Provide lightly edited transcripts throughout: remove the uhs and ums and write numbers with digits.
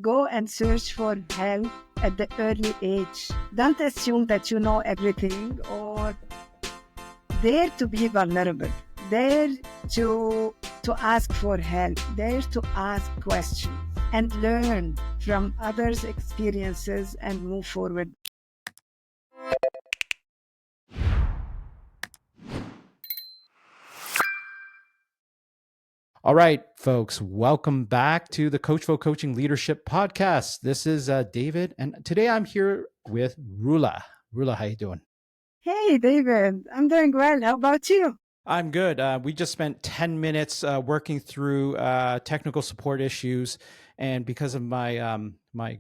go and search for help at the early age. Don't assume that you know everything, or dare to be vulnerable. Dare to ask for help. Dare to ask questions and learn from others' experiences and move forward. All right, folks, welcome back to the Coachful Coaching Leadership Podcast. This is David, and today I'm here with Roula. Roula, how you doing? Hey, David. I'm doing well. How about you? I'm good. We just spent 10 minutes working through technical support issues, and because of my my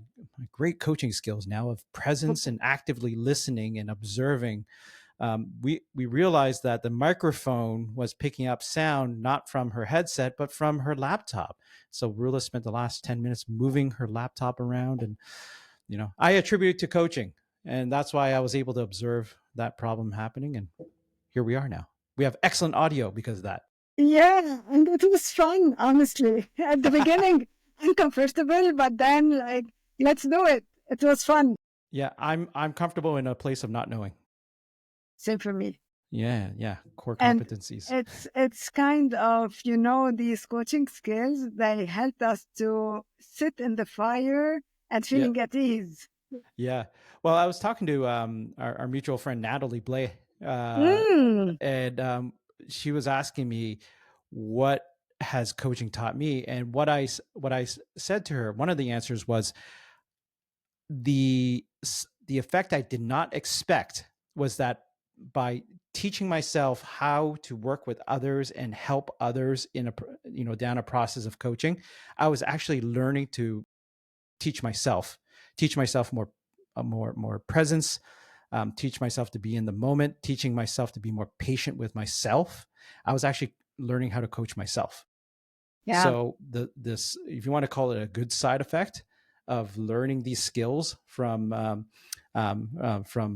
great coaching skills now of presence and actively listening and observing, we realized that the microphone was picking up sound not from her headset, but from her laptop. So Rula spent the last 10 minutes moving her laptop around. And, I attribute it to coaching. And that's why I was able to observe that problem happening. And here we are now. We have excellent audio because of that. Yeah, and it was fun, honestly. At the beginning, uncomfortable, but then let's do it. It was fun. Yeah, I'm comfortable in a place of not knowing. Same for me. Yeah. Core And competencies. it's kind of, these coaching skills, they helped us to sit in the fire and feeling at ease. Yeah. Well, I was talking to our mutual friend, Natalie Blay, and she was asking me what has coaching taught me. And what I said to her, one of the answers was the effect I did not expect was that by teaching myself how to work with others and help others in down a process of coaching, I was actually learning to teach myself more presence, teach myself to be in the moment, teaching myself to be more patient with myself. I was actually learning how to coach myself. Yeah. So this, if you want to call it a good side effect of learning these skills from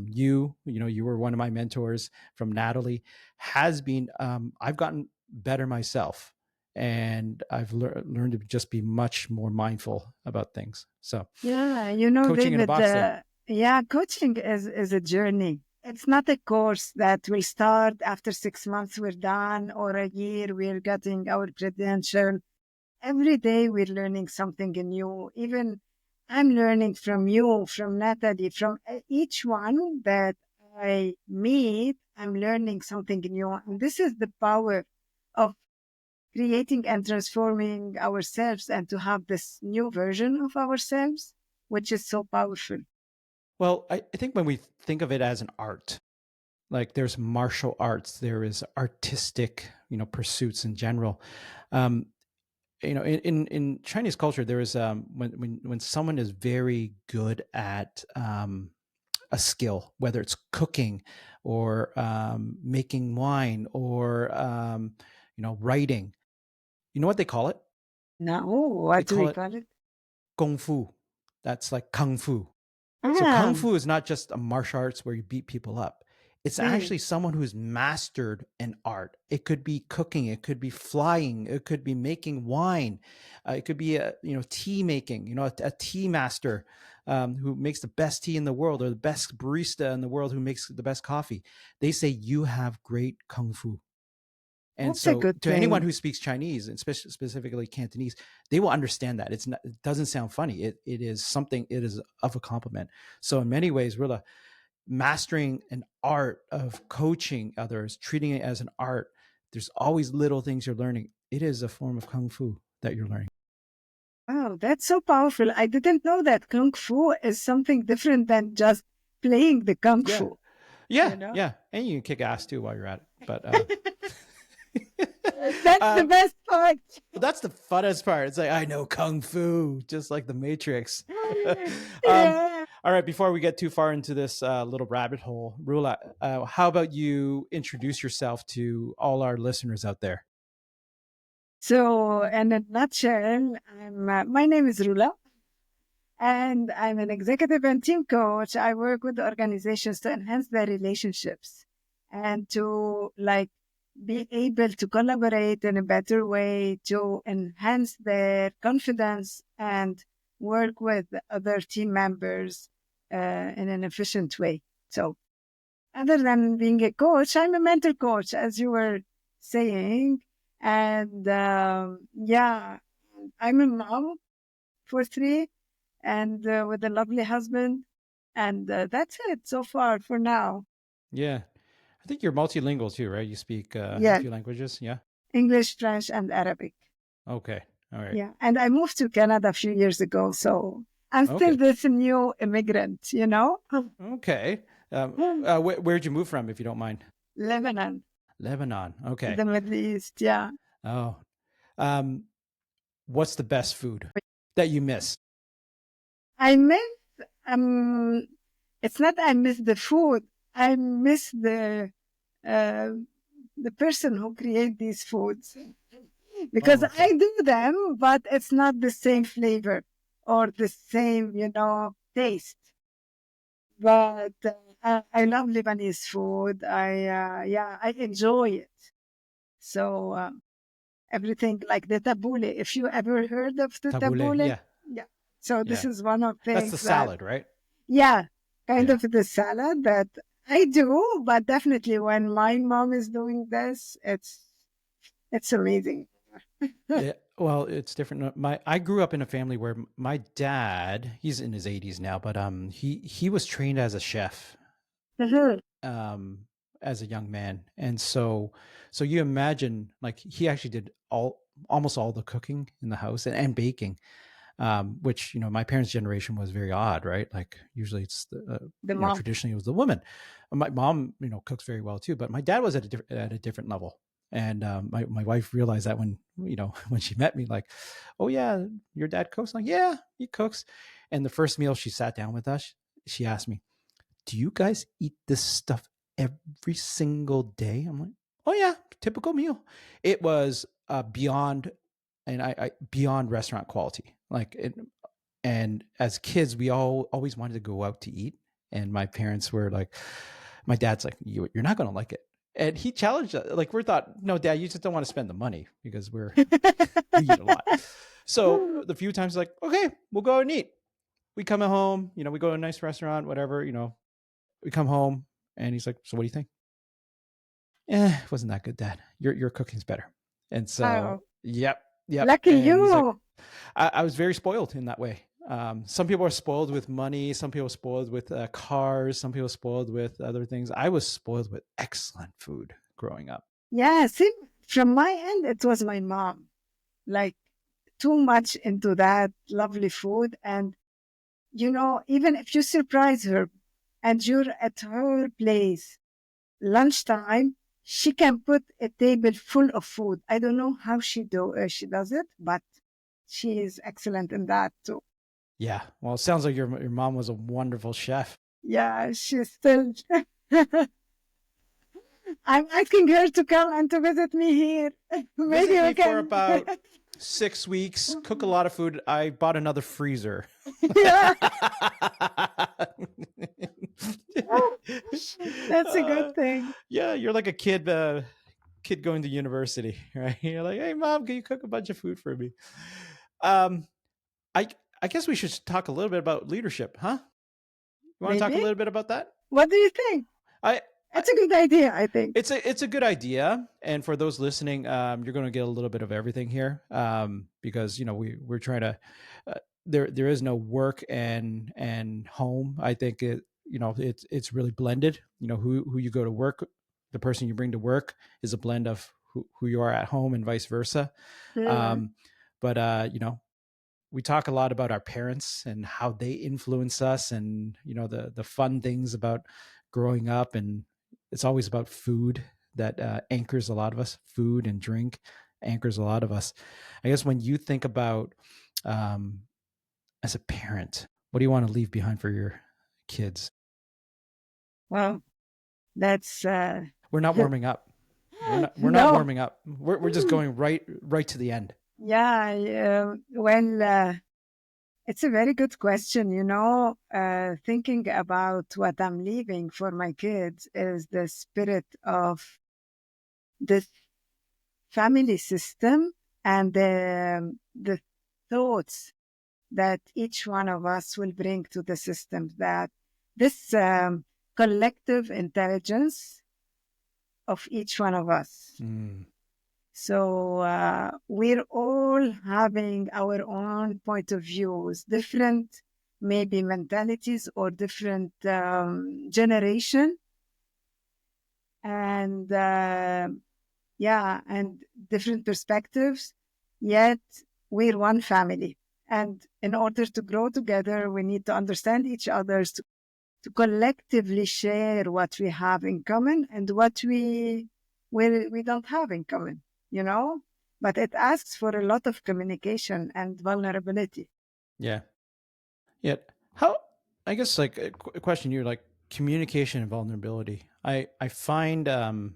you, you were one of my mentors, from Natalie, has been, I've gotten better myself. And I've learned to just be much more mindful about things. So yeah, coaching David, in a box there. Coaching is a journey. It's not a course that we start after 6 months, we're done, or a year, we're getting our credential. Every day we're learning something new. Even I'm learning from you, from Natalie, from each one that I meet, I'm learning something new. And this is the power of creating and transforming ourselves, and to have this new version of ourselves, which is so powerful. Well, I think when we think of it as an art, like there's martial arts, there is artistic, pursuits in general. In Chinese culture, there is when someone is very good at a skill, whether it's cooking or making wine or writing. You know what they call it? No, what do we call it? Kung fu. That's like kung fu. So kung fu is not just a martial arts where you beat people up. It's actually someone who's mastered an art. It could be cooking, it could be flying, it could be making wine, it could be tea making. A tea master who makes the best tea in the world, or the best barista in the world who makes the best coffee. They say you have great kung fu. And That's so to anyone who speaks Chinese, and specifically Cantonese, they will understand that. It doesn't sound funny. It is of a compliment. So in many ways, Rilla, mastering an art of coaching others, treating it as an art, there's always little things you're learning. It is a form of kung fu that you're learning. Oh, that's so powerful. I didn't know that kung fu is something different than just playing the kung fu. Yeah. And you can kick ass too while you're at it. But that's the best part. That's the funnest part. It's like, I know kung fu, just like the Matrix. All right, before we get too far into this little rabbit hole, Roula, how about you introduce yourself to all our listeners out there? So, in a nutshell, my name is Roula, and I'm an executive and team coach. I work with organizations to enhance their relationships and to be able to collaborate in a better way, to enhance their confidence and work with other team members in an efficient way. So other than being a coach, I'm a mental coach, as you were saying. And yeah, I'm a mom for three and with a lovely husband. And that's it so far for now. Yeah. I think you're multilingual too, right? You speak a Yeah, few languages. Yeah. English, French, and Arabic. Okay. All right. Yeah. And I moved to Canada a few years ago. So I'm still Okay. this new immigrant, you know? Okay. Where'd you move from, if you don't mind? Lebanon, Lebanon. Okay. the Middle East. Yeah. Oh. Um, what's the best food that you miss? I miss, um, it's not I miss the food. I miss uh, the person who create these foods because Oh, I okay. do them, but it's not the same flavor or the same, taste. But I love Lebanese food. I enjoy it. So everything like the tabbouleh. If you ever heard of the Tabbouleh. tabbouleh, Yeah. yeah. So this Yeah. is one of That's the things that, salad, right? yeah, kind Yeah. of the salad that I do, but definitely when my mom is doing this, it's amazing. Yeah. Well, it's different. I grew up in a family where my dad, he's in his 80s now, but he was trained as a chef Mhm. um as a young man. And so you imagine, like, he actually did almost all the cooking in the house and baking, which, my parents' generation was very odd, right? Like, usually it's The mom. traditionally it was the woman. My mom, cooks very well too, but my dad was at a different level. And my wife realized that when, when she met me, like, oh yeah, your dad cooks. Like, yeah, he cooks. And the first meal she sat down with us, she asked me, do you guys eat this stuff every single day? I'm like, oh yeah, typical meal. It was beyond, and I beyond restaurant quality. Like, and as kids, we all always wanted to go out to eat. And my parents were like, my dad's like, you're not going to like it. And he challenged us. Like, we thought, no, dad, you just don't want to spend the money because we eat a lot. So the few times, like, okay, we'll go and eat. We come at home, we go to a nice restaurant, whatever, we come home and he's like, so what do you think? It wasn't that good, dad. Your cooking's better. And so, Oh, yep. lucky And he's like, you. I was very spoiled in that way. Some people are spoiled with money. Some people are spoiled with cars. Some people are spoiled with other things. I was spoiled with excellent food growing up. Yeah, see, from my end, it was my mom. Like too much into that lovely food. And, even if you surprise her and you're at her place, lunchtime, she can put a table full of food. I don't know how she does it, but she is excellent in that too. Yeah. Well, it sounds like your mom was a wonderful chef. Yeah, she's still. I'm asking her to come and to visit me here. Maybe Visit we me for can. about 6 weeks, cook a lot of food. I bought another freezer. Yeah, that's a good uh, thing. yeah, you're like a kid going to university, right? You're like, hey mom, can you cook a bunch of food for me? Um, I I guess we should talk a little bit about leadership, huh? You want to talk a Maybe. little bit about that? What do you think? I, I It's a good idea, I think. it's a good idea, and for those listening, you're going to get a little bit of everything here, because we're trying to. Uh, there is no work and home. I think it's really blended. Who you go to work, the person you bring to work is a blend of who you are at home and vice versa. Yeah. Um, but we talk a lot about our parents and how they influence us, and the fun things about growing up. And it's always about food that anchors a lot of us. Food and drink anchors a lot of us. I guess when you think about, um, as a parent, what do you want to leave behind for your kids? Well, that's We're not warming up. We're not no. warming up. We're just going right to the end. Yeah. Well, it's a very good question. Thinking about what I'm leaving for my kids is the spirit of the family system and the thoughts that each one of us will bring to the system, that this collective intelligence of each one of us. Mm. So we're all having our own point of views, different maybe mentalities or different generation, and yeah, and different perspectives. Yet we're one family, and in order to grow together, we need to understand each other, to collectively share what we have in common and what we don't have in common, you know? But it asks for a lot of communication and vulnerability. Yeah. Yeah. How, I guess, like a question here, like communication and vulnerability. I find, and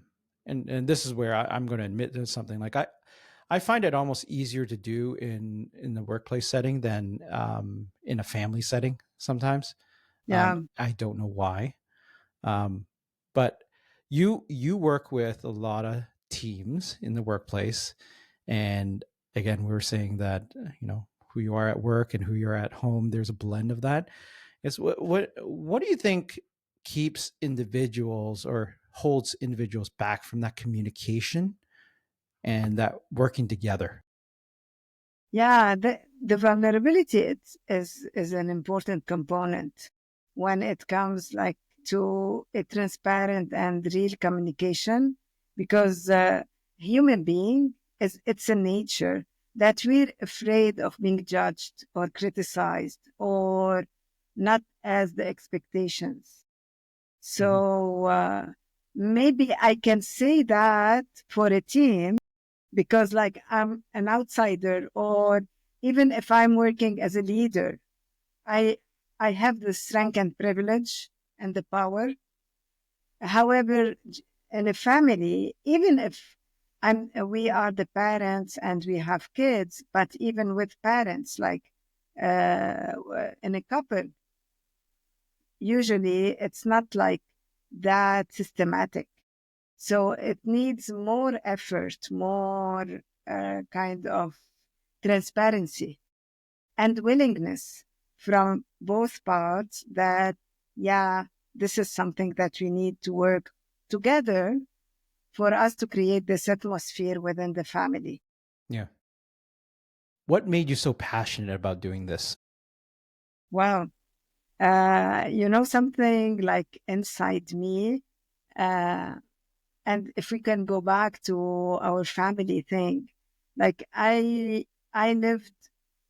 this is where I'm going to admit to something. Like I find it almost easier to do in the workplace setting than in a family setting sometimes. Yeah. I don't know why. Um, but you work with a lot of teams in the workplace, and again, we were saying that who you are at work and who you're at home. There's a blend of that. It's what do you think keeps individuals or holds individuals back from that communication and that working together? Yeah, the vulnerability is an important component when it comes like to a transparent and real communication, because human being is it's a nature that we're afraid of being judged or criticized or not as the expectations. Mhm. So maybe I can say that for a team, because like I'm an outsider, or even if I'm working as a leader, I I have the strength and privilege and the power. However, in a family, even if we are the parents and we have kids, but even with parents, like in a couple, usually it's not like that systematic. So it needs more effort, more kind of transparency and willingness from both parts that, yeah, this is something that we need to work together for us to create this atmosphere within the family. Yeah. What made you so passionate about doing this? Well, something like inside me, uh, and if we can go back to our family thing, like I lived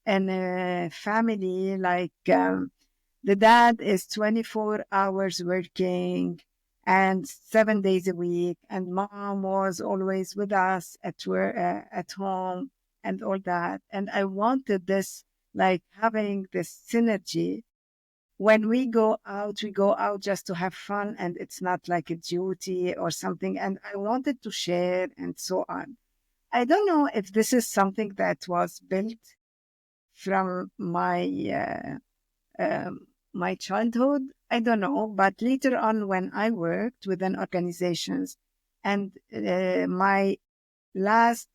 in a family like the dad is 24 hours working and 7 days a week, and mom was always with us at work, at home, and all that. And I wanted this, like having this synergy. When we go out just to have fun, and it's not like a duty or something. And I wanted to share and so on. I don't know if this is something that was built from my childhood. I don't know, but later on, when I worked within organizations, and my last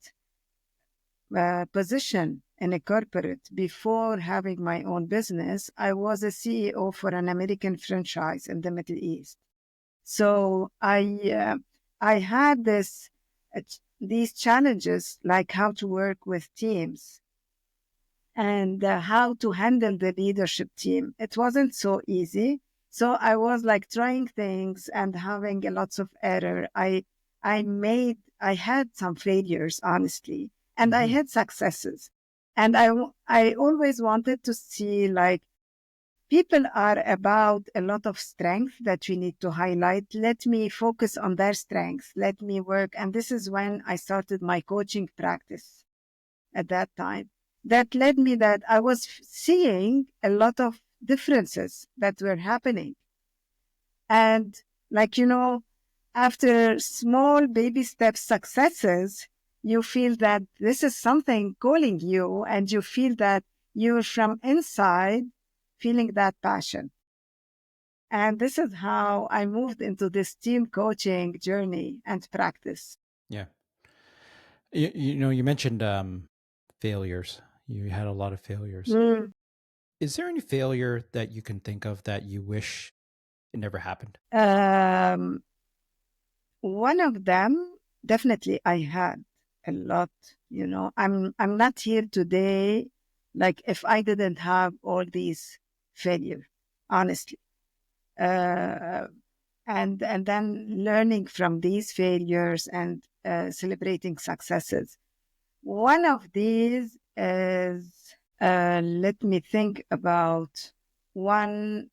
position in a corporate before having my own business, I was a CEO for an American franchise in the Middle East. So I had these challenges, like how to work with teams and how to handle the leadership team. It wasn't so easy. So I was like trying things and having a lots of error. I had some failures, honestly, and I Hmm. had successes. And I always wanted to see like people are about a lot of strength that we need to highlight. Let me focus on their strengths. Let me work. And this is when I started my coaching practice at that time. That led me that I was seeing a lot of differences that were happening. And like, after small baby step successes, you feel that this is something calling you, and you feel that you're from inside feeling that passion. And this is how I moved into this team coaching journey and practice. Yeah. You mentioned failures. You had a lot of failures. Is there any failure that you can think of that you wish it never happened? Um, One of them, definitely I had a lot, I'm not here today, like if I didn't have all these failure, honestly. Uh, and then learning from these failures and celebrating successes. One of these is, let me think about one.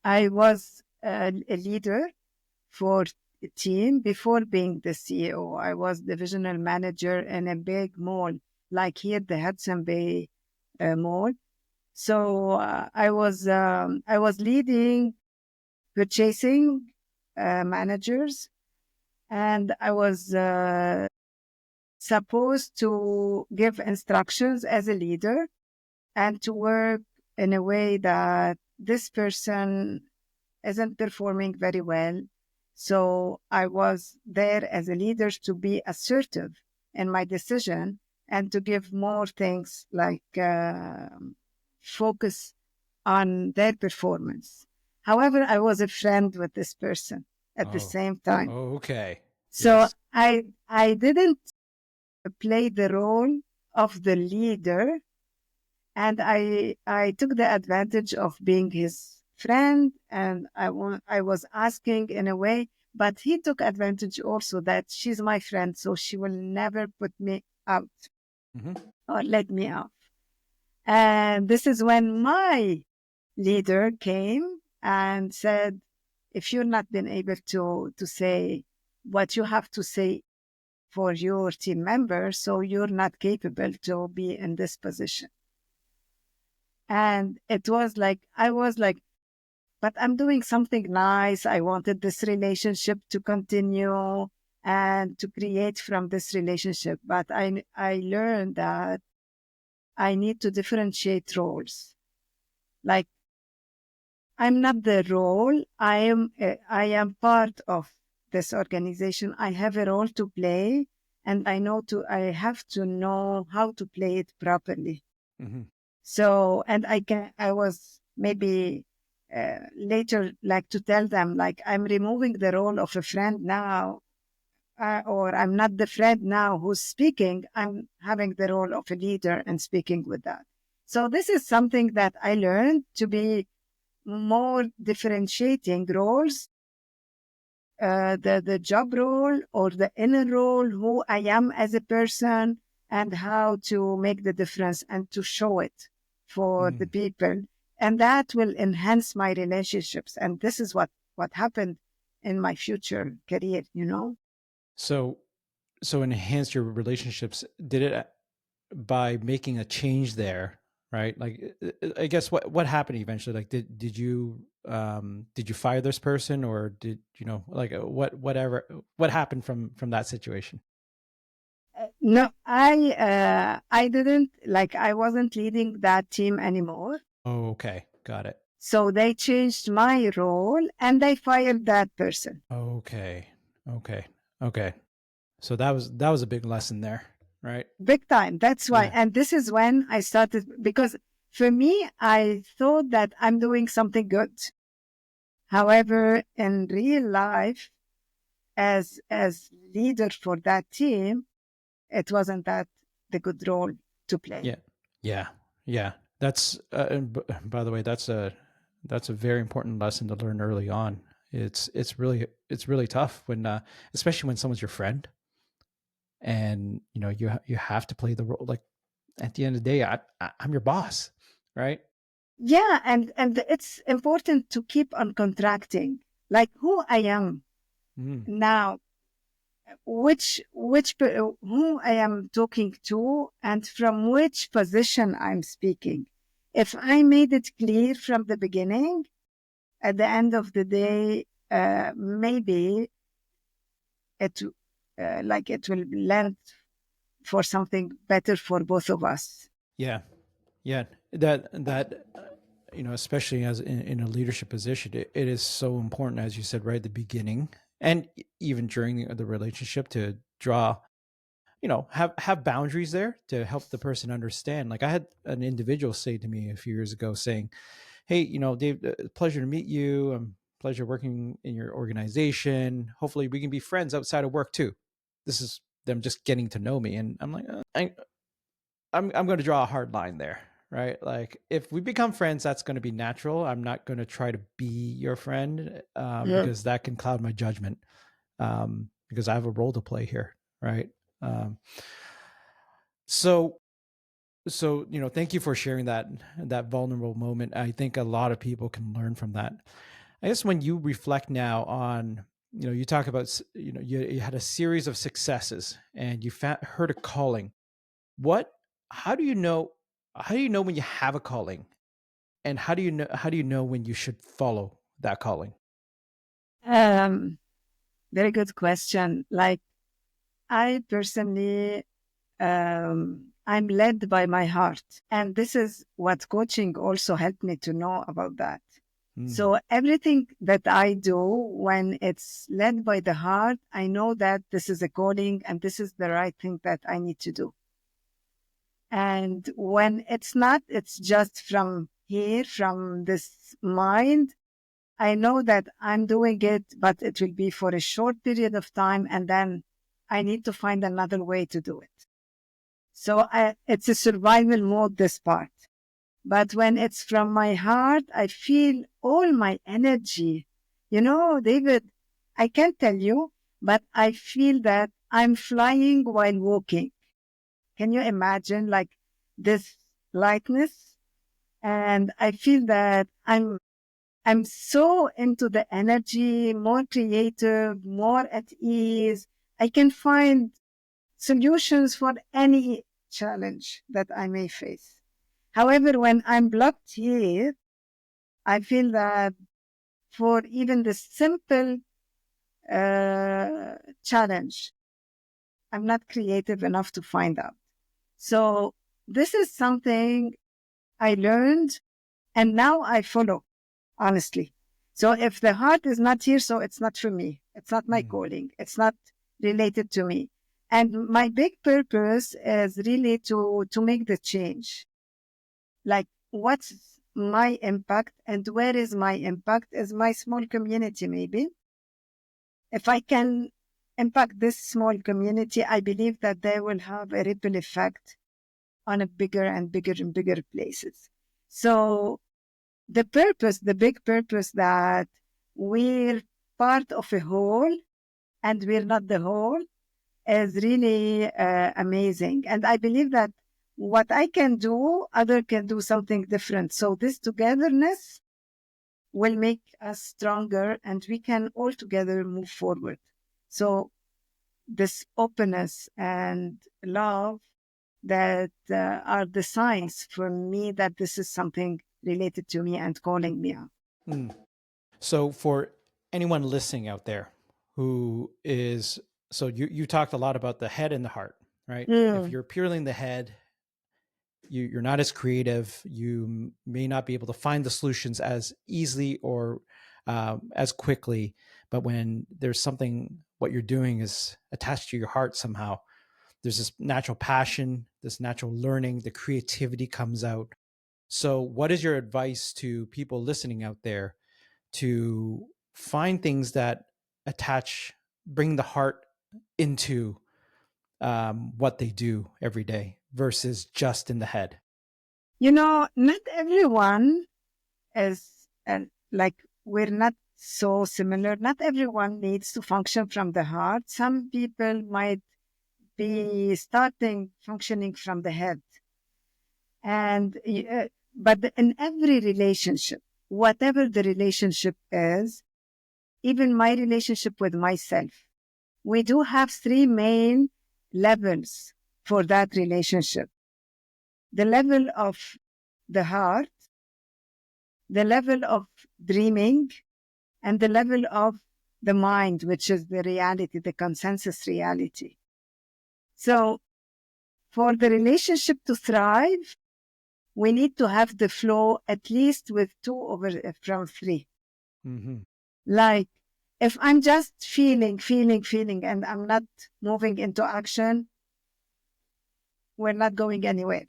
I was a leader for a team before being the CEO. I was divisional manager in a big mall, like here, the Hudson Bay Mall. So I was leading purchasing managers, and I was supposed to give instructions as a leader and to work in a way that this person isn't performing very well. So I was there as a leader to be assertive in my decision and to give more things like focus on their performance. However, I was a friend with this person at the Oh, same time. okay. So Yes. I didn't play the role of the leader, and I took the advantage of being his friend, and I was asking in a way, but he took advantage also that she's my friend, so she will never put me out Hmm. or let me out. And this is when my leader came and said, if you're not been able to say what you have to say for your team members, so you're not capable to be in this position. And it was like, I was like, but I'm doing something nice. I wanted this relationship to continue and to create from this relationship. But I learned that I need to differentiate roles. Like, I'm not the role. I am part of this organization. I have a role to play, and I have to know how to play it properly. Hmm. So, and I was maybe later like to tell them, like, I'm removing the role of a friend now, or I'm not the friend now who's speaking. I'm having the role of a leader and speaking with that. So, this is something that I learned to be more differentiating roles, the job role or the inner role, who I am as a person, and how to make the difference and to show it for the Mm. people. And that will enhance my relationships. And this is what happened in my future career. So, so enhance your relationships. Did it by making a change there, right? Like, I guess what happened eventually? Like, did you fire this person, or did you know like what happened from that situation? No, I didn't, like, I wasn't leading that team anymore. Oh, okay, got it. So they changed my role and they fired that person. Okay, okay, okay. So that was a big lesson there, right? Big time. That's why. Yeah. And this is when I started, because for me, I thought that I'm doing something good. However, in real life, as leader for that team, it wasn't that the good role to play. Yeah, yeah, yeah. That's and by the way, that's a very important lesson to learn early on. It's really tough when, especially when someone's your friend, and you have to play the role. Like, at the end of the day, I'm your boss, right? Yeah, and it's important to keep on contracting, like who I am Mm, now, who I am talking to, and from which position I'm speaking. If I made it clear from the beginning, at the end of the day, maybe it it will land for something better for both of us. yeah, yeah. That especially as in a leadership position, it is so important, as you said right at the beginning, and even during the relationship, to draw have boundaries there to help the person understand. Like I had an individual say to me a few years ago saying, hey, Dave, pleasure to meet you. Pleasure working in your organization. Hopefully we can be friends outside of work too. This is them just getting to know me. And I'm like, I'm going to draw a hard line there, right? Like if we become friends, that's going to be natural. I'm not going to try to be your friend Yeah. because that can cloud my judgment because I have a role to play here, right? Um, so thank you for sharing that vulnerable moment. I think a lot of people can learn from that. I guess when you reflect now on, you talk about, you had a series of successes and you heard a calling. What, how do you know, when you have a calling, and how do you know when you should follow that calling? Um, Very good question. Like I personally, I'm led by my heart. And this is what coaching also helped me to know about that. Mm, So everything that I do when it's led by the heart, I know that this is a calling and this is the right thing that I need to do. And when it's not, it's just from here, from this mind, I know that I'm doing it, but it will be for a short period of time. And then I need to find another way to do it. So it's a survival mode, this part. But when it's from my heart, I feel all my energy. David, I can't tell you, but I feel that I'm flying while walking. Can you imagine like this lightness? And I feel that I'm so into the energy, more creative, more at ease. I can find solutions for any challenge that I may face. However, when I'm blocked here, I feel that for even the simple challenge, I'm not creative enough to find out. So this is something I learned and now I follow, honestly. So if the heart is not here, so it's not for me. It's not my mm, calling. It's not related to me. And my big purpose is really to make the change. Like what's my impact and where is my impact is my small community, maybe. If I can impact this small community, I believe that they will have a ripple effect on a bigger and bigger and bigger places. So the big purpose that we're part of a whole and we're not the whole is really amazing. And I believe that what I can do, other can do something different. So this togetherness will make us stronger and we can all together move forward. So this openness and love that are the signs for me that this is something related to me and calling me out. mm. So for anyone listening out there who is, so you talked a lot about the head and the heart, right? If Mm. you're purely in the head, you're not as creative. You may not be able to find the solutions as easily or as quickly. But when there's something, what you're doing is attached to your heart somehow, there's this natural passion, this natural learning, the creativity comes out. So, what is your advice to people listening out there to find things that bring the heart into what they do every day versus just in the head? Not everyone is like we're not so similar. Not everyone needs to function from the heart. Some people might be starting functioning from the head. And but in every relationship, whatever the relationship is, even my relationship with myself, we do have three main levels for that relationship. The level of the heart, the level of dreaming, and the level of the mind, which is the reality, the consensus reality. So for the relationship to thrive, we need to have the flow at least with two over from three. Mm-hmm. Like if I'm just feeling, and I'm not moving into action, we're not going anywhere.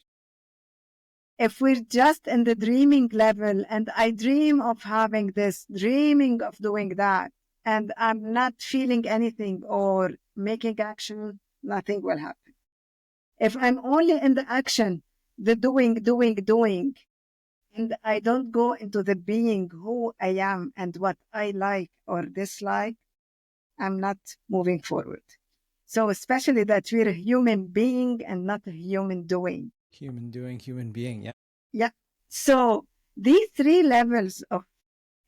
If we're just in the dreaming level and I dream of having this, dreaming of doing that, and I'm not feeling anything or making action, nothing will happen. If I'm only in the action, the doing, and I don't go into the being who I am and what I like or dislike, I'm not moving forward. So especially that we're a human being and not a human doing. Human doing, human being. Yeah. Yeah. So these three levels of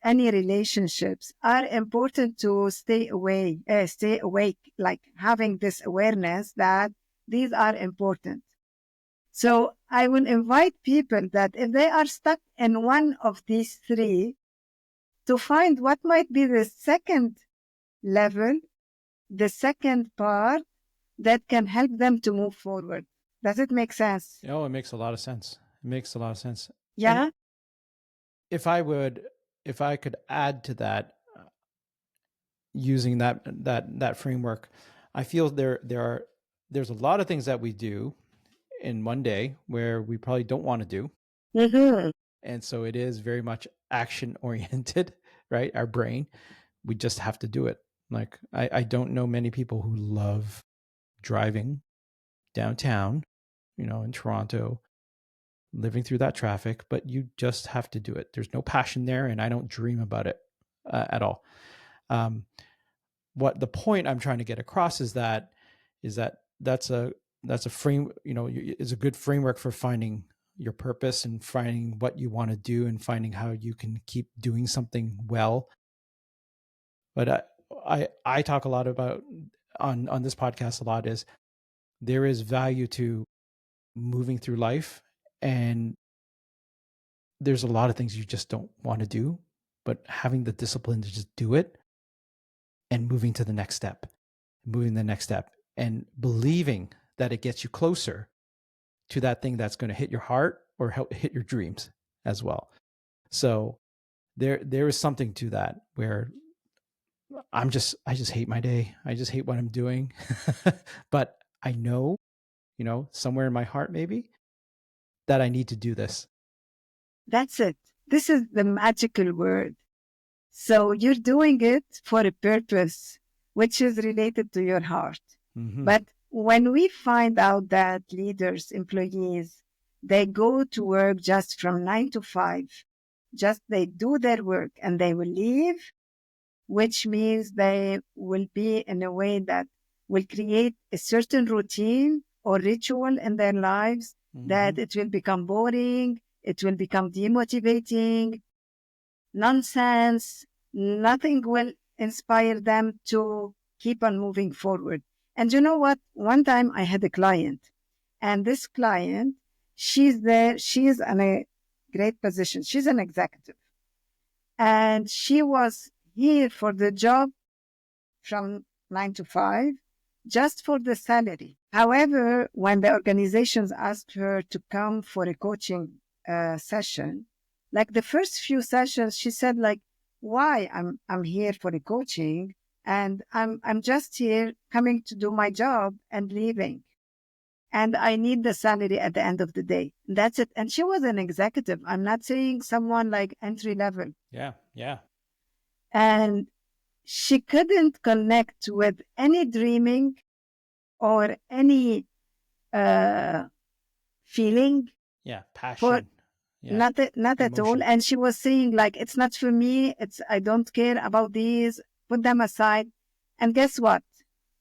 any relationships are important to stay awake, like having this awareness that these are important. So I will invite people that if they are stuck in one of these three, to find what might be the second level, the second part that can help them to move forward. Does it make sense? Oh, it makes a lot of sense. It makes a lot of sense. Yeah. And if I could add to that, using that framework, I feel there's a lot of things that we do in one day where we probably don't want to do. Mm-hmm. And so it is very much action oriented, right? Our brain, we just have to do it. Like I don't know many people who love driving downtown, in Toronto, living through that traffic, but you just have to do it. There's no passion there, and I don't dream about it at all. What the point I'm trying to get across is that that's a frame, is a good framework for finding your purpose and finding what you want to do and finding how you can keep doing something well. But I talk a lot about on this podcast a lot is there is value to moving through life, and there's a lot of things you just don't want to do, but having the discipline to just do it and moving to the next step, and believing that it gets you closer to that thing that's going to hit your heart or help hit your dreams as well. So there is something to that where I just hate my day. I just hate what I'm doing. But I know, somewhere in my heart maybe that I need to do this. That's it. This is the magical word. So you're doing it for a purpose, which is related to your heart. Mm-hmm. But when we find out that leaders, employees, they go to work just from 9 to 5, just they do their work and they will leave, which means they will be in a way that will create a certain routine or ritual in their lives, that it will become boring, it will become demotivating, nonsense, nothing will inspire them to keep on moving forward. And you know what? One time I had a client, and this client, she's in a great position. She's an executive. And she was here for the job from 9 to 5, just for the salary. However, when the organizations asked her to come for a coaching session, like the first few sessions, she said, like, why I'm here for the coaching, and I'm just here coming to do my job and leaving. And I need the salary at the end of the day. That's it. And she was an executive. I'm not saying someone like entry level. Yeah. Yeah. And she couldn't connect with any dreaming or any feeling. Yeah. For Passion. Yeah. not at all. Emotion. And she was saying, like, it's not for me. I don't care about these. Put them aside. And guess what?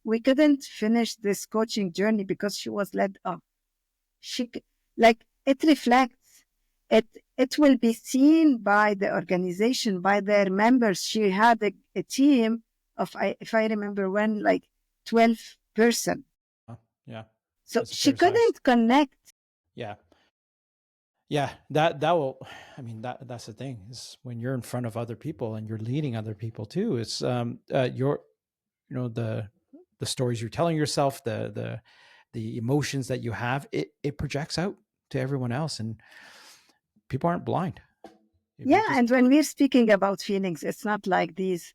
We couldn't finish this coaching journey because she was led off. It reflects. It will be seen by the organization, by their members. She had a team of, if I remember when, like 12 person. Yeah. So That's she fair size. couldn't connect. Yeah. Yeah. That will, I mean, that's the thing is when you're in front of other people and you're leading other people too, it's, your, the stories you're telling yourself, the emotions that you have, it projects out to everyone else, and people aren't blind. Yeah. And when we're speaking about feelings, it's not like these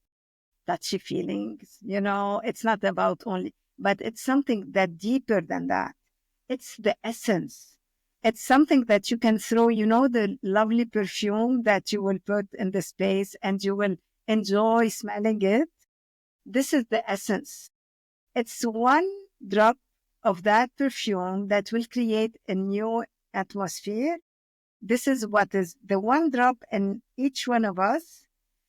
touchy feelings, it's not about only, but it's something that deeper than that. It's the essence. It's something that you can throw, the lovely perfume that you will put in the space and you will enjoy smelling it. This is the essence. It's one drop of that perfume that will create a new atmosphere. This is what is the one drop in each one of us.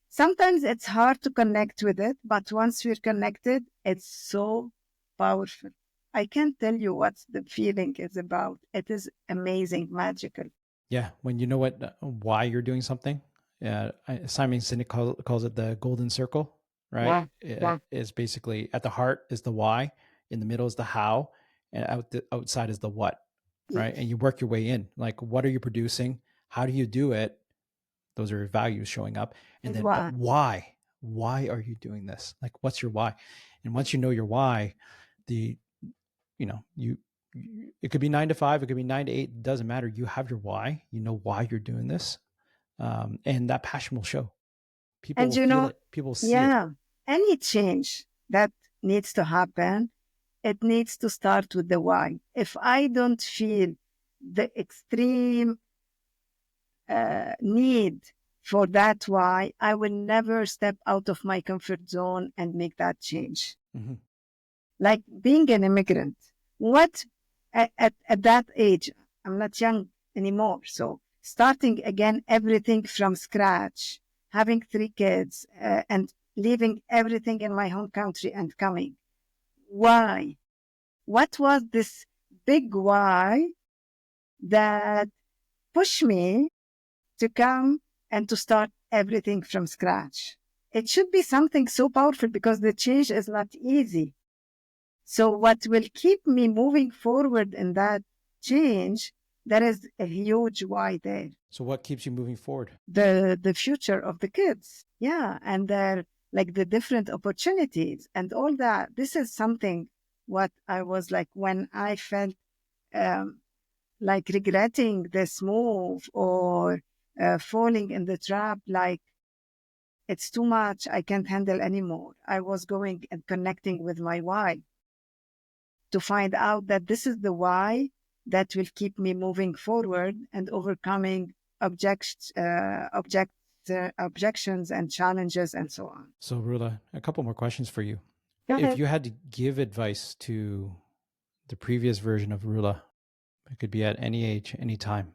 Sometimes it's hard to connect with it, but once we're connected, it's so powerful. I can't tell you what the feeling is about. It is amazing, magical. Yeah, when you know why you're doing something. Simon Sinek calls it the golden circle, right? Yeah. It's basically at the heart is the why, in the middle is the how, and outside is the what, right? Yes. And you work your way in. Like, what are you producing? How do you do it? Those are values showing up. And And then, but why? why? Why are you doing this? Like, what's your why? And once you know your why, the you it could be 9 to 5, it could be 9 to 8, it doesn't matter. You have your why, you know why you're doing this, and that passion will show. People And will feel it, people will see it. yeah, any change that needs to happen, it needs to start with the why. If I don't feel the extreme need for that why, I will never step out of my comfort zone and make that change. Mm-hmm. Like being an immigrant, what at that age, I'm not young anymore. So starting again, everything from scratch, having 3 kids, and leaving everything in my home country and coming. Why? What was this big why that pushed me to come and to start everything from scratch? It should be something so powerful because the change is not easy. So what will keep me moving forward in that change, there is a huge why there. So what keeps you moving forward? The future of the kids. Yeah. And they're like the different opportunities and all that. This is something what I was like when I felt like regretting this move or falling in the trap, like it's too much, I can't handle anymore. I was going and connecting with my why to find out that this is the why that will keep me moving forward and overcoming objections and challenges and so on. So Roula, a couple more questions for you. Go If ahead. you had to give advice to the previous version of Roula, it could be at any age, any time,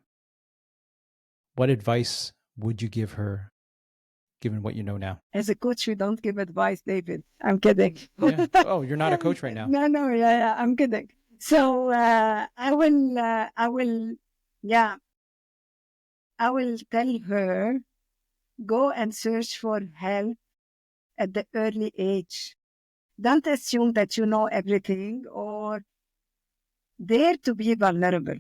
what advice would you give her given what you know now? As a coach, we don't give advice, David. I'm kidding. Yeah. Oh, you're not a coach right now. No, yeah, I'm kidding. So yeah, I will tell her, go and search for help at the early age. Don't assume that you know everything, or dare to be vulnerable.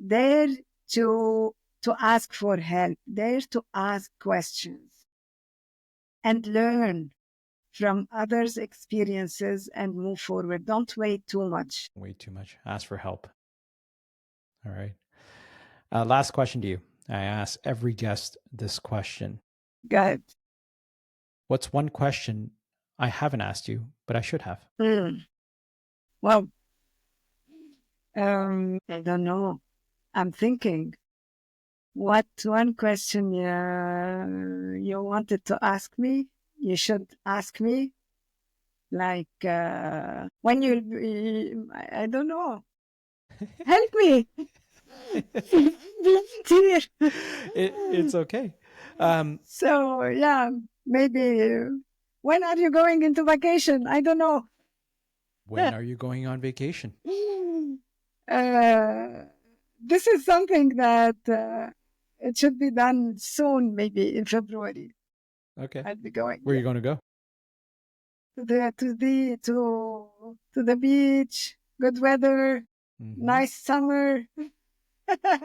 Dare to ask for help. Dare to ask questions and learn from others' experiences and move forward. Don't wait too much. Wait too much. Ask for help. All right. Last question to you. I ask every guest this question. Good. What's one question I haven't asked you, but I should have? Well, I don't know. I'm thinking. What one question you wanted to ask me? You should ask me. Like when I don't know. Help me. Volunteer. It's okay. So yeah, maybe when are you going into vacation? I don't know. When are you going on vacation? This is something that it should be done soon, maybe in February. Okay. I'll be going. Where are you going to go? To the beach, good weather, nice summer,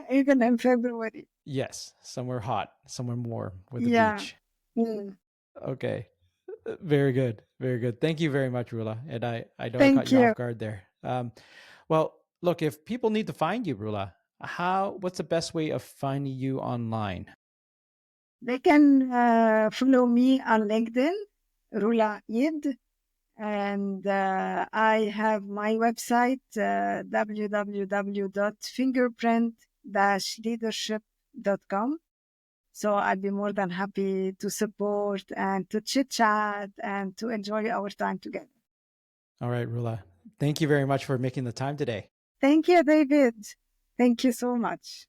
even in February. Yes, somewhere hot, somewhere warm with the beach. Okay. Very good. Very good. Thank you very much, Roula. And I know I caught you off guard there. Well, look, if people need to find you, Roula, what's the best way of finding you online? They can follow me on LinkedIn, Roula Eid. And I have my website, www.fingerprint-leadership.com. So I'd be more than happy to support and to chit chat and to enjoy our time together. All right, Roula. Thank you very much for making the time today. Thank you, David. Thank you so much.